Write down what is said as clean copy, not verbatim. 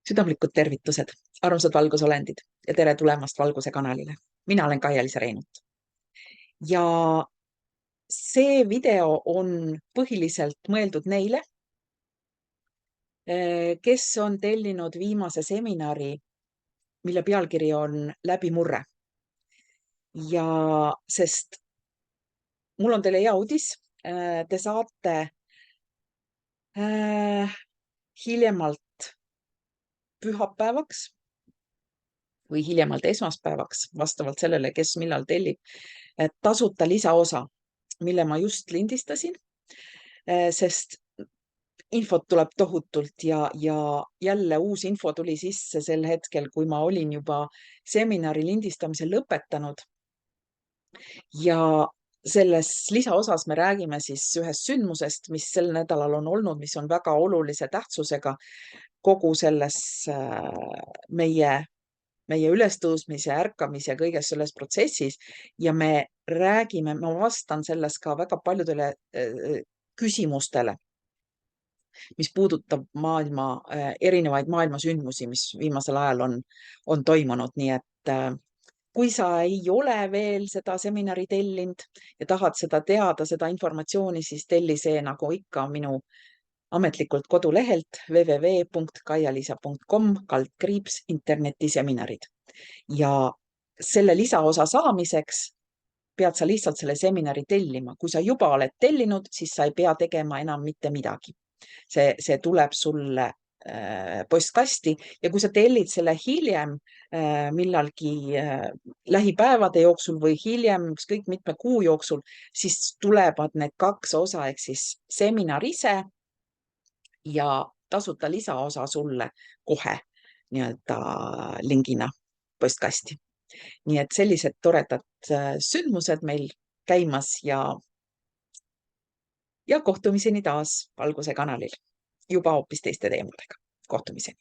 Südamlikud tervitused, armsad valgusolendid ja tere tulemast Valguse kanalile. Mina olen Kaia-Liisa Reinut. Ja see video on põhiliselt mõeldud neile, kes on tellinud viimase seminari, mille pealkiri on Läbimurre. Ja sest mul on teile hea uudis, te saate hiljemalt pühapäevaks või hiljemalt esmaspäevaks, vastavalt sellele, kes millal tellib, tasuta lisaosa, mille ma just lindistasin, sest infot tuleb tohutult ja jälle uus info tuli sisse sel hetkel, kui ma olin juba seminari lindistamise lõpetanud. Ja selles lisaosas me räägime siis ühest sündmusest, mis sel nädalal on olnud, mis on väga olulise tähtsusega kogu selles meie ülestõusmise, ärkamise ja kõiges selles protsessis. Ja me räägime, ma vastan selles ka väga paljudele küsimustele, mis puudutab erinevaid maailmasündmusi, mis viimasel ajal on toimunud. Nii et kui sa ei ole veel seda seminari tellinud ja tahad seda teada, seda informatsiooni, siis telli see nagu ikka minu ametlikult kodulehelt www.kaialisa.com/internetiseminarid. Ja selle lisaosa saamiseks pead sa lihtsalt selle seminari tellima. Kui sa juba oled tellinud, siis sa ei pea tegema enam mitte midagi. See tuleb sulle postkasti ja kui sa tellid selle hiljem millalgi lähipäevade jooksul või hiljem ükskõik mitme kuu jooksul, siis tulevad need kaks osa ehk siis seminar ise ja tasuta lisaosa sulle kohe nii-öelda lingina postkasti. Nii et sellised toredad sündmused meil käimas ja kohtumiseni taas Valguse kanalil juba hoopis teiste teemadega. Kohtumiseni.